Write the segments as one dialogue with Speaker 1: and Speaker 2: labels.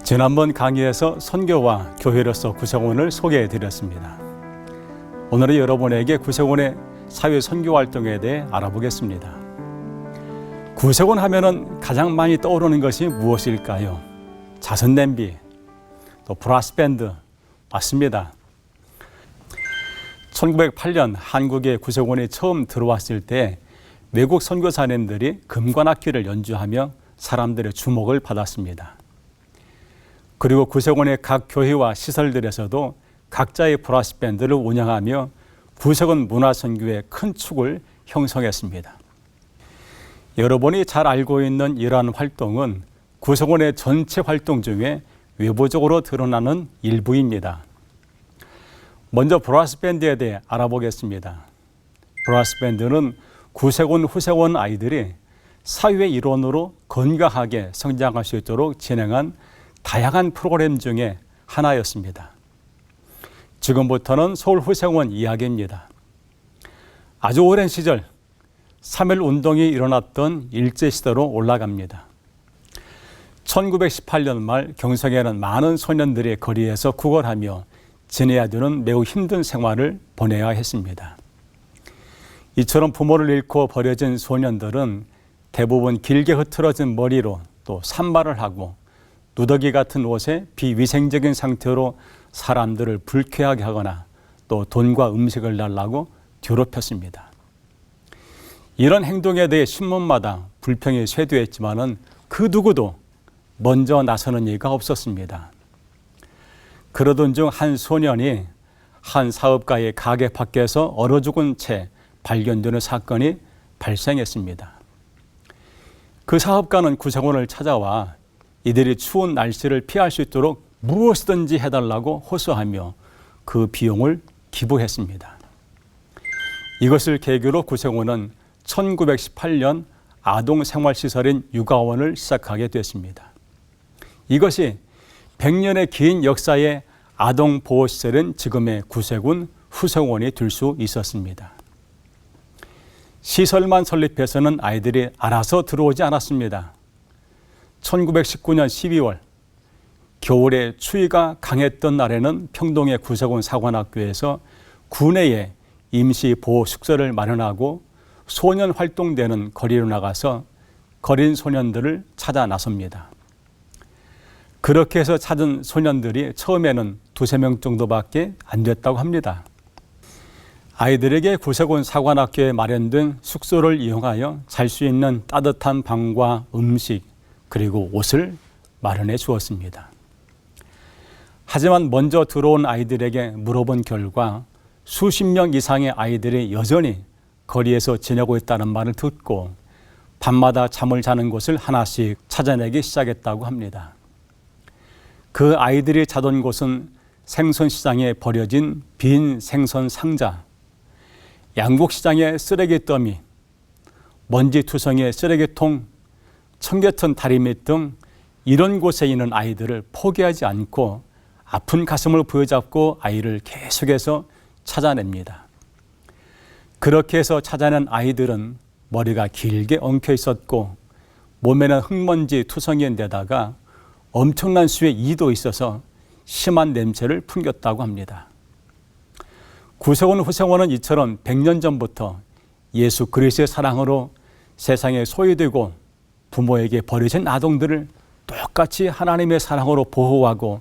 Speaker 1: 지난번 강의에서 선교와 교회로서 구세군을 소개해 드렸습니다. 오늘은 여러분에게 구세군의 사회 선교 활동에 대해 알아보겠습니다. 구세군 하면은 가장 많이 떠오르는 것이 무엇일까요? 자선냄비, 또 브라스밴드, 맞습니다. 1908년 한국에 구세군이 처음 들어왔을 때 외국 선교사님들이 금관악기를 연주하며 사람들의 주목을 받았습니다. 그리고 구세군의 각 교회와 시설들에서도 각자의 브라스밴드를 운영하며 구세군 문화선교의 큰 축을 형성했습니다. 여러분이 잘 알고 있는 이러한 활동은 구세군의 전체 활동 중에 외부적으로 드러나는 일부입니다. 먼저 브라스밴드에 대해 알아보겠습니다. 브라스밴드는 구세군 후세원 아이들이 사회 일원으로 건강하게 성장할 수 있도록 진행한 다양한 프로그램 중에 하나였습니다. 지금부터는 서울 후생원 이야기입니다. 아주 오랜 시절 3.1 운동이 일어났던 일제시대로 올라갑니다. 1918년 말 경성에는 많은 소년들이 거리에서 구걸하며 지내야 되는 매우 힘든 생활을 보내야 했습니다. 이처럼 부모를 잃고 버려진 소년들은 대부분 길게 흐트러진 머리로 또 산발을 하고 누더기 같은 옷에 비위생적인 상태로 사람들을 불쾌하게 하거나 또 돈과 음식을 달라고 괴롭혔습니다. 이런 행동에 대해 신문마다 불평이 쇄도했지만은 그 누구도 먼저 나서는 이가 없었습니다. 그러던 중 한 소년이 한 사업가의 가게 밖에서 얼어 죽은 채 발견되는 사건이 발생했습니다. 그 사업가는 구세군을 찾아와 이들이 추운 날씨를 피할 수 있도록 무엇이든지 해달라고 호소하며 그 비용을 기부했습니다. 이것을 계기로 구세군은 1918년 아동생활시설인 육아원을 시작하게 됐습니다. 이것이 100년의 긴 역사의 아동보호시설인 지금의 구세군 후생원이 될 수 있었습니다. 시설만 설립해서는 아이들이 알아서 들어오지 않았습니다. 1919년 12월 겨울에 추위가 강했던 날에는 평동의 구세군 사관학교에서 구내에 임시 보호 숙소를 마련하고 소년 활동되는 거리로 나가서 거린 소년들을 찾아 나섭니다. 그렇게 해서 찾은 소년들이 처음에는 2-3명 정도밖에 안 됐다고 합니다. 아이들에게 구세군 사관학교에 마련된 숙소를 이용하여 잘 수 있는 따뜻한 방과 음식 그리고 옷을 마련해 주었습니다. 하지만 먼저 들어온 아이들에게 물어본 결과 수십 명 이상의 아이들이 여전히 거리에서 지내고 있다는 말을 듣고 밤마다 잠을 자는 곳을 하나씩 찾아내기 시작했다고 합니다. 그 아이들이 자던 곳은 생선시장에 버려진 빈 생선 상자, 양국시장의 쓰레기 더미, 먼지투성이의 쓰레기통, 청계천 다리밑 등 이런 곳에 있는 아이들을 포기하지 않고 아픈 가슴을 부여잡고 아이를 계속해서 찾아냅니다. 그렇게 해서 찾아낸 아이들은 머리가 길게 엉켜 있었고 몸에는 흙먼지 투성이인데다가 엄청난 수의 이도 있어서 심한 냄새를 풍겼다고 합니다. 구세군 후생원은 이처럼 100년 전부터 예수 그리스도의 사랑으로 세상에 소외되고 부모에게 버려진 아동들을 똑같이 하나님의 사랑으로 보호하고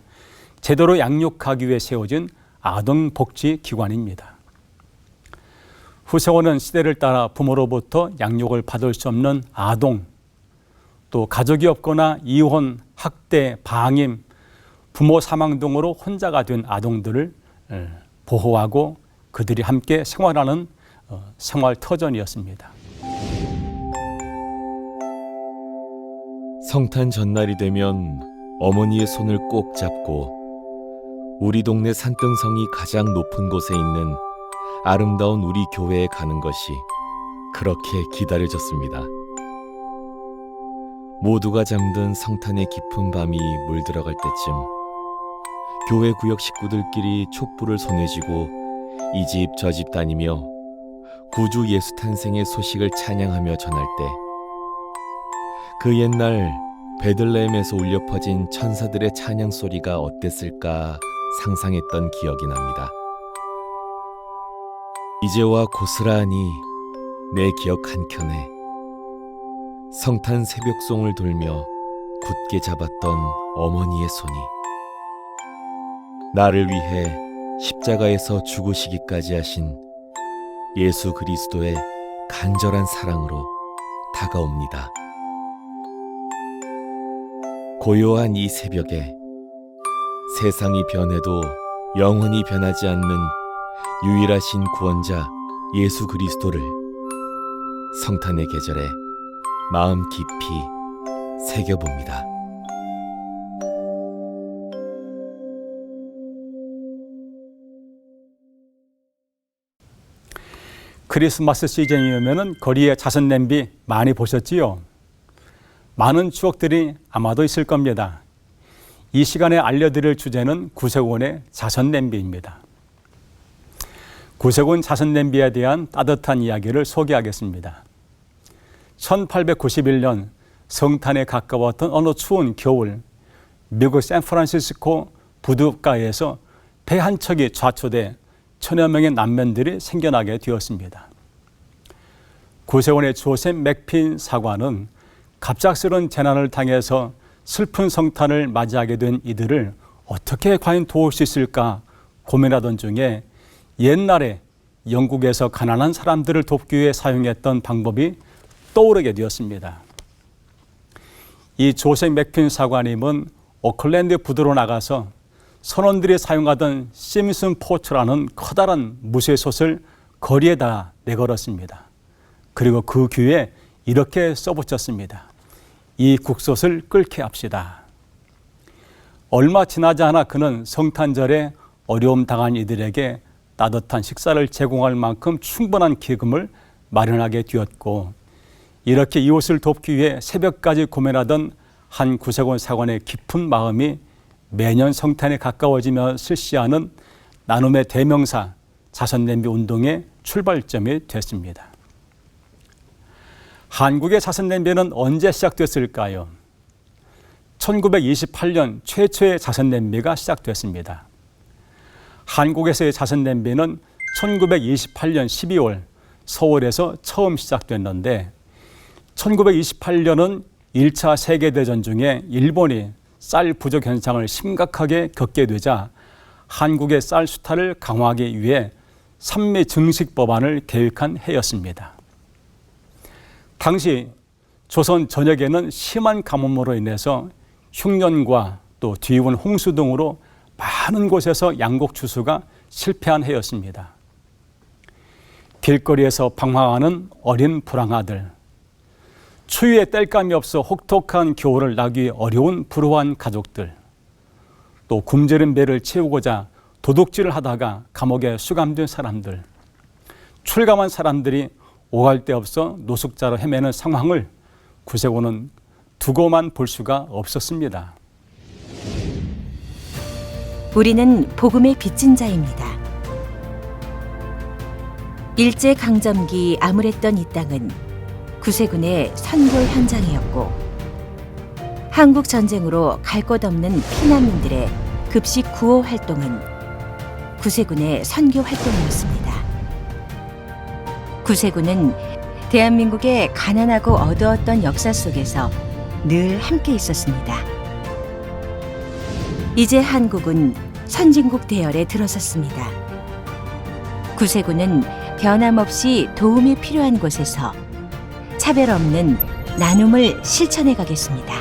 Speaker 1: 제대로 양육하기 위해 세워진 아동복지기관입니다. 후생원은 시대를 따라 부모로부터 양육을 받을 수 없는 아동, 또 가족이 없거나 이혼, 학대, 방임, 부모 사망 등으로 혼자가 된 아동들을 보호하고 그들이 함께 생활하는 생활터전이었습니다.
Speaker 2: 성탄 전날이 되면 어머니의 손을 꼭 잡고 우리 동네 산등성이 가장 높은 곳에 있는 아름다운 우리 교회에 가는 것이 그렇게 기다려졌습니다. 모두가 잠든 성탄의 깊은 밤이 물들어갈 때쯤 교회 구역 식구들끼리 촛불을 손에 쥐고 이 집 저 집 다니며 구주 예수 탄생의 소식을 찬양하며 전할 때 그 옛날 베들레헴에서 울려 퍼진 천사들의 찬양 소리가 어땠을까 상상했던 기억이 납니다. 이제와 고스란히 내 기억 한켠에 성탄 새벽송을 돌며 굳게 잡았던 어머니의 손이 나를 위해 십자가에서 죽으시기까지 하신 예수 그리스도의 간절한 사랑으로 다가옵니다. 고요한 이 새벽에 세상이 변해도 영원히 변하지 않는 유일하신 구원자 예수 그리스도를 성탄의 계절에 마음 깊이 새겨봅니다.
Speaker 1: 크리스마스 시즌이 오면은 거리에 자선 냄비 많이 보셨지요? 많은 추억들이 아마도 있을 겁니다. 이 시간에 알려드릴 주제는 구세군의 자선 냄비입니다. 구세군 자선 냄비에 대한 따뜻한 이야기를 소개하겠습니다. 1891년 성탄에 가까웠던 어느 추운 겨울, 미국 샌프란시스코 부둣가에서 배 한 척이 좌초돼 천여 명의 난민들이 생겨나게 되었습니다. 구세군의 조셉 맥핀 사관은 갑작스런 재난을 당해서 슬픈 성탄을 맞이하게 된 이들을 어떻게 과연 도울 수 있을까 고민하던 중에 옛날에 영국에서 가난한 사람들을 돕기 위해 사용했던 방법이 떠오르게 되었습니다. 이 조셉 맥핀 사관님은 오클랜드 부두로 나가서 선원들이 사용하던 심슨 포트라는 커다란 무쇠솥을 거리에다 내걸었습니다. 그리고 그 귀에 이렇게 써붙였습니다. 이 국솥을 끓게 합시다. 얼마 지나지 않아 그는 성탄절에 어려움 당한 이들에게 따뜻한 식사를 제공할 만큼 충분한 기금을 마련하게 되었고, 이렇게 이웃을 돕기 위해 새벽까지 고민하던 한 구세군 사관의 깊은 마음이 매년 성탄에 가까워지며 실시하는 나눔의 대명사 자선냄비 운동의 출발점이 됐습니다. 한국의 자선냄비는 언제 시작됐을까요? 1928년 최초의 자선냄비가 시작됐습니다. 한국에서의 자선냄비는 1928년 12월 서울에서 처음 시작됐는데, 1928년은 1차 세계대전 중에 일본이 쌀 부족 현상을 심각하게 겪게 되자 한국의 쌀 수탈을 강화하기 위해 산미 증식 법안을 계획한 해였습니다. 당시 조선 전역에는 심한 가뭄으로 인해서 흉년과 또 뒤운 홍수 등으로 많은 곳에서 양곡 추수가 실패한 해였습니다. 길거리에서 방황하는 어린 불황아들, 추위에 뗄감이 없어 혹독한 겨울을 나기 어려운 불우한 가족들, 또 굶주린 배를 채우고자 도둑질을 하다가 감옥에 수감된 사람들, 출감한 사람들이 오갈 데 없어 노숙자로 헤매는 상황을 구세군은 두고만 볼 수가 없었습니다.
Speaker 3: 우리는 복음의 빚진 자입니다. 일제강점기 암울했던 이 땅은 구세군의 선교 현장이었고, 한국 전쟁으로 갈 곳 없는 피난민들의 급식 구호 활동은 구세군의 선교 활동이었습니다. 구세군은 대한민국의 가난하고 어두웠던 역사 속에서 늘 함께 있었습니다. 이제 한국은 선진국 대열에 들어섰습니다. 구세군은 변함없이 도움이 필요한 곳에서 차별 없는 나눔을 실천해 가겠습니다.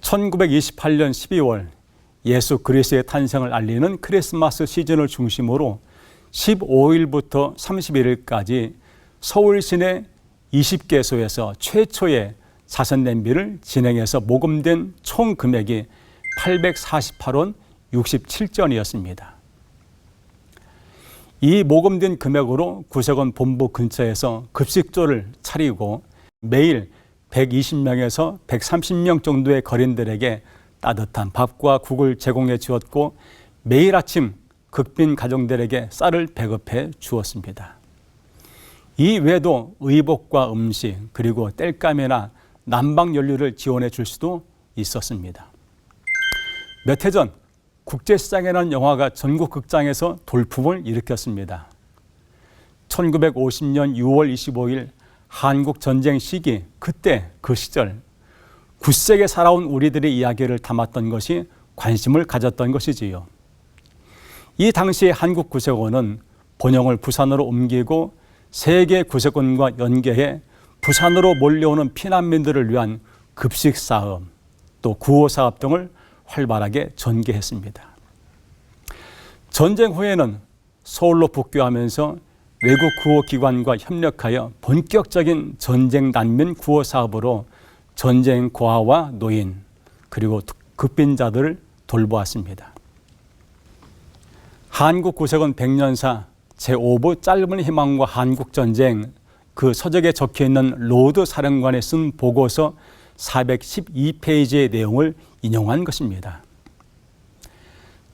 Speaker 1: (1928년 12월) 예수 그리스도의 탄생을 알리는 크리스마스 시즌을 중심으로 15일부터 31일까지 서울 시내 20개소에서 최초의 자선냄비를 진행해서 모금된 총 금액이 848원 67전이었습니다. 이 모금된 금액으로 구세군 본부 근처에서 급식조를 차리고 매일 120명에서 130명 정도의 거린들에게 따뜻한 밥과 국을 제공해 주었고, 매일 아침 극빈 가정들에게 쌀을 배급해 주었습니다. 이 외에도 의복과 음식 그리고 땔감이나 난방 연료를 지원해 줄 수도 있었습니다. 몇 해 전 국제시장이라는 영화가 전국 극장에서 돌풍을 일으켰습니다. 1950년 6월 25일 한국 전쟁 시기, 그때 그 시절 굳세게 살아온 우리들의 이야기를 담았던 것이 관심을 가졌던 것이지요. 이 당시 한국구세군은 본영을 부산으로 옮기고 세계 구세군과 연계해 부산으로 몰려오는 피난민들을 위한 급식 사업, 또 구호 사업 등을 활발하게 전개했습니다. 전쟁 후에는 서울로 복귀하면서 외국 구호기관과 협력하여 본격적인 전쟁 난민 구호 사업으로 전쟁 고아와 노인 그리고 극빈자들을 돌보았습니다. 한국구세군 100년사 제5부 짧은 희망과 한국전쟁, 그 서적에 적혀있는 로드 사령관이 쓴 보고서 412페이지의 내용을 인용한 것입니다.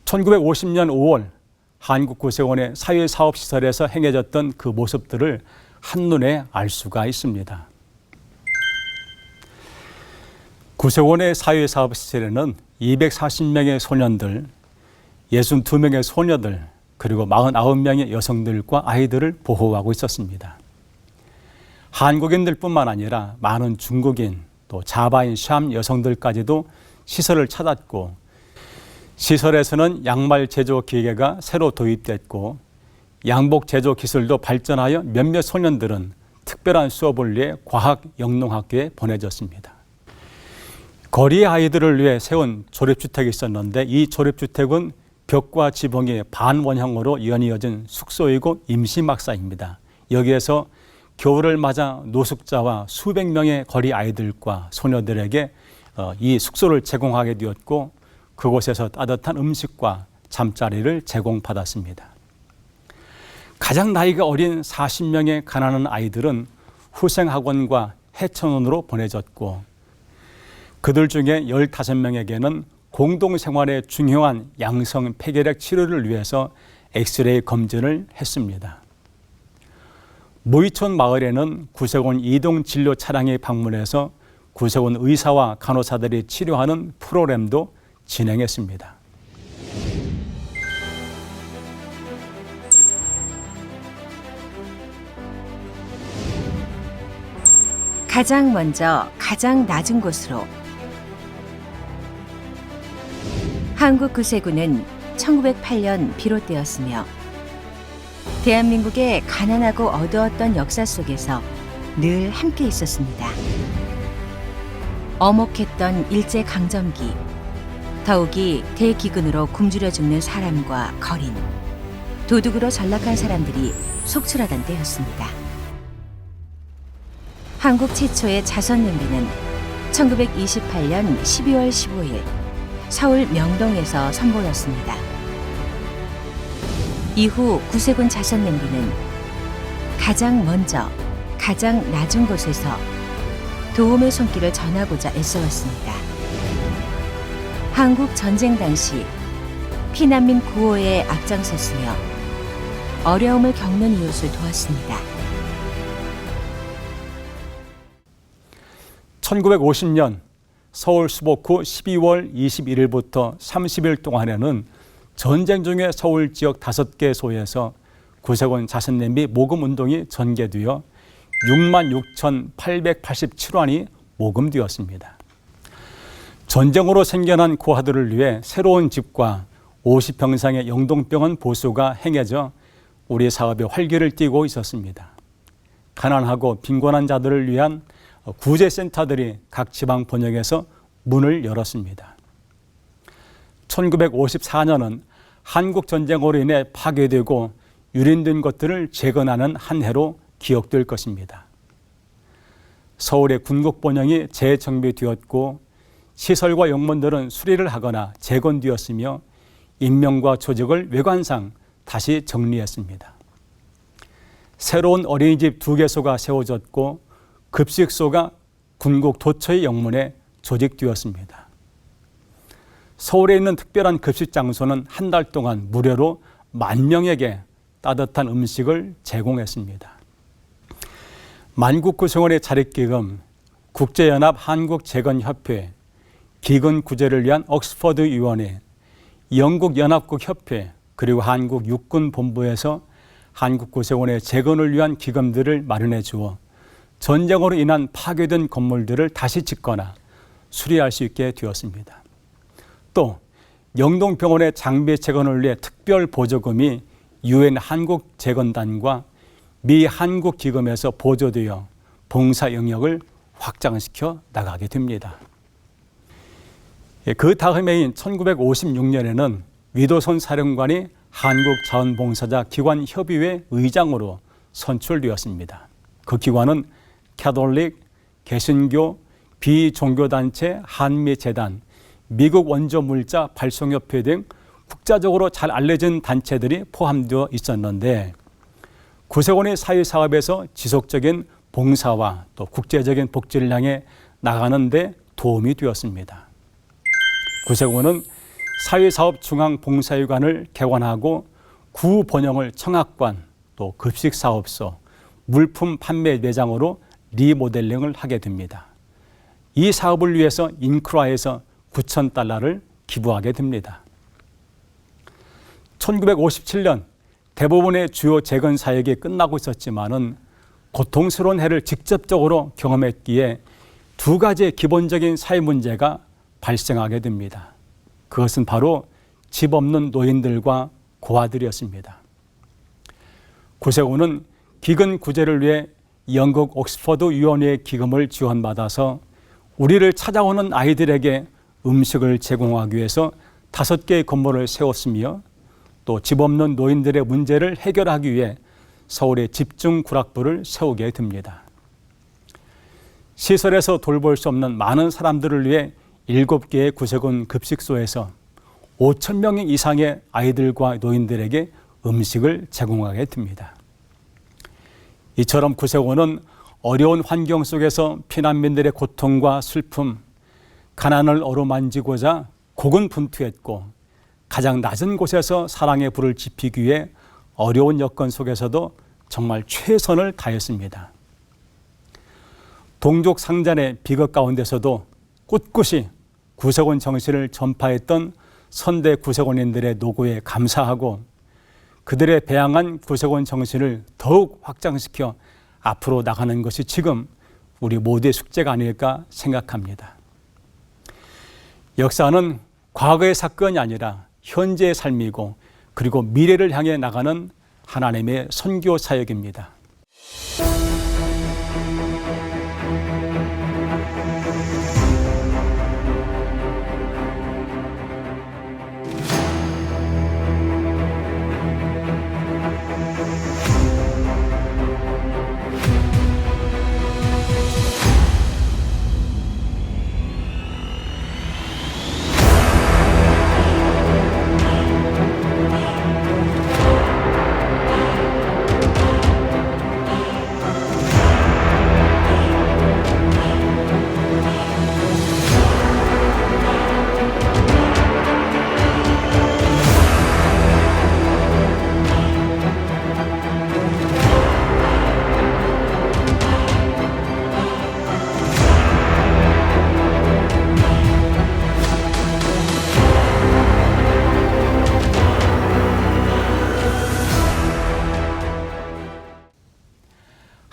Speaker 1: 1950년 5월 한국구세군의 사회사업시설에서 행해졌던 그 모습들을 한눈에 알 수가 있습니다. 구세군의 사회사업시설에는 240명의 소년들, 62명의 소녀들, 그리고 49명의 여성들과 아이들을 보호하고 있었습니다. 한국인들뿐만 아니라 많은 중국인, 또 자바인 샴 여성들까지도 시설을 찾았고, 시설에서는 양말 제조 기계가 새로 도입됐고 양복 제조 기술도 발전하여 몇몇 소년들은 특별한 수업을 위해 과학 영농학교에 보내졌습니다. 거리 아이들을 위해 세운 조립주택이 있었는데 이 조립주택은 벽과 지붕이 반원형으로 연이어진 숙소이고 임시막사입니다. 여기에서 겨울을 맞아 노숙자와 수백 명의 거리 아이들과 소녀들에게 이 숙소를 제공하게 되었고 그곳에서 따뜻한 음식과 잠자리를 제공받았습니다. 가장 나이가 어린 40명의 가난한 아이들은 후생학원과 해천원으로 보내졌고 그들 중에 15명에게는 공동생활에 중요한 양성 폐결핵 치료를 위해서 엑스레이 검진을 했습니다. 무이촌 마을에는 구세군 이동 진료 차량이 방문해서 구세군 의사와 간호사들이 치료하는 프로그램도 진행했습니다.
Speaker 3: 가장 먼저 가장 낮은 곳으로. 한국구세군은 1908년 비롯되었으며 대한민국의 가난하고 어두웠던 역사 속에서 늘 함께 있었습니다. 엄혹했던 일제강점기, 더욱이 대기근으로 굶주려 죽는 사람과 거린, 도둑으로 전락한 사람들이 속출하던 때였습니다. 한국 최초의 자선냄비는 1928년 12월 15일 서울 명동에서 선보였습니다. 이후 구세군 자선냄비는 가장 먼저 가장 낮은 곳에서 도움의 손길을 전하고자 애써왔습니다. 한국 전쟁 당시 피난민 구호에 앞장섰으며 어려움을 겪는 이웃을 도왔습니다.
Speaker 1: 1950년 서울 수복후 12월 21일부터 30일 동안에는 전쟁 중에 서울 지역 5개 소에서 구세군 자선냄비 모금 운동이 전개되어 66,887원이 모금되었습니다. 전쟁으로 생겨난 고아들을 위해 새로운 집과 50평상의 영동병원 보수가 행해져 우리 사업의 활기를 띠고 있었습니다. 가난하고 빈곤한 자들을 위한 구제센터들이 각 지방 번영에서 문을 열었습니다. 1954년은 한국전쟁으로 인해 파괴되고 유린된 것들을 재건하는 한 해로 기억될 것입니다. 서울의 군국 번영이 재정비되었고 시설과 영문들은 수리를 하거나 재건되었으며 인명과 조직을 외관상 다시 정리했습니다. 새로운 어린이집 2개소가 세워졌고 급식소가 군국 도처의 영문에 조직되었습니다. 서울에 있는 특별한 급식 장소는 한 달 동안 무료로 10,000명에게 따뜻한 음식을 제공했습니다. 만국구성원의 자립기금, 국제연합 한국재건협회, 기근구제를 위한 옥스퍼드위원회, 영국연합국협회, 그리고 한국육군본부에서 한국구세원의 재건을 위한 기금들을 마련해 주어 전쟁으로 인한 파괴된 건물들을 다시 짓거나 수리할 수 있게 되었습니다. 또 영동병원의 장비 재건을 위해 특별 보조금이 UN 한국재건단과 미 한국기금에서 보조되어 봉사 영역을 확장시켜 나가게 됩니다. 그 다음해인 1956년에는 위도선 사령관이 한국자원봉사자 기관협의회 의장으로 선출되었습니다. 그 기관은 캐톨릭, 개신교, 비종교단체, 한미재단, 미국 원조물자 발송협회 등 국제적으로 잘 알려진 단체들이 포함되어 있었는데 구세원의 사회사업에서 지속적인 봉사와 또 국제적인 복지를 향해 나가는 데 도움이 되었습니다. 구세원은 사회사업중앙봉사회관을 개관하고 구번영을 청학관, 또 급식사업소, 물품 판매 매장으로 리모델링을 하게 됩니다. 이 사업을 위해서 인크라에서 $9,000를 기부하게 됩니다. 1957년 대부분의 주요 재건 사역이 끝나고 있었지만은 고통스러운 해를 직접적으로 경험했기에 두 가지의 기본적인 사회 문제가 발생하게 됩니다. 그것은 바로 집 없는 노인들과 고아들이었습니다. 구세군은 기근 구제를 위해 영국 옥스퍼드 위원회의 기금을 지원받아서 우리를 찾아오는 아이들에게 음식을 제공하기 위해서 5개의 건물을 세웠으며 또 집 없는 노인들의 문제를 해결하기 위해 서울에 집중 구락부를 세우게 됩니다. 시설에서 돌볼 수 없는 많은 사람들을 위해 7개의 구세군 급식소에서 5,000명 이상의 아이들과 노인들에게 음식을 제공하게 됩니다. 이처럼 구세군은 어려운 환경 속에서 피난민들의 고통과 슬픔, 가난을 어루만지고자 고군분투했고 가장 낮은 곳에서 사랑의 불을 지피기 위해 어려운 여건 속에서도 정말 최선을 다했습니다. 동족 상잔의 비극 가운데서도 꿋꿋이 구세군 정신을 전파했던 선대 구세군인들의 노고에 감사하고 그들의 배양한 구세군 정신을 더욱 확장시켜 앞으로 나가는 것이 지금 우리 모두의 숙제가 아닐까 생각합니다. 역사는 과거의 사건이 아니라 현재의 삶이고 그리고 미래를 향해 나가는 하나님의 선교 사역입니다.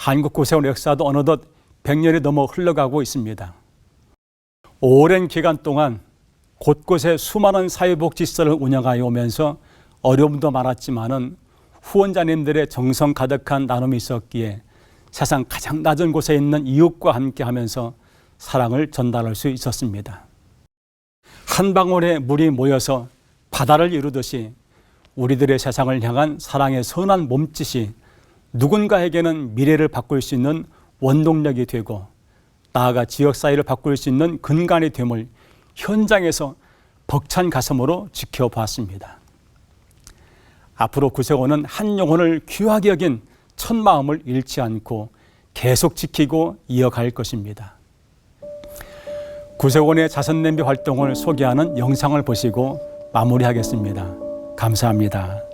Speaker 1: 한국 구세군 역사도 어느덧 100년이 넘어 흘러가고 있습니다. 오랜 기간 동안 곳곳에 수많은 사회복지시설을 운영하여 오면서 어려움도 많았지만은 후원자님들의 정성 가득한 나눔이 있었기에 세상 가장 낮은 곳에 있는 이웃과 함께 하면서 사랑을 전달할 수 있었습니다. 한 방울의 물이 모여서 바다를 이루듯이 우리들의 세상을 향한 사랑의 선한 몸짓이 누군가에게는 미래를 바꿀 수 있는 원동력이 되고 나아가 지역사회를 바꿀 수 있는 근간이 됨을 현장에서 벅찬 가슴으로 지켜보았습니다. 앞으로 구세군은 한 영혼을 귀하게 여긴 첫 마음을 잃지 않고 계속 지키고 이어갈 것입니다. 구세군의 자선냄비 활동을 소개하는 영상을 보시고 마무리하겠습니다. 감사합니다.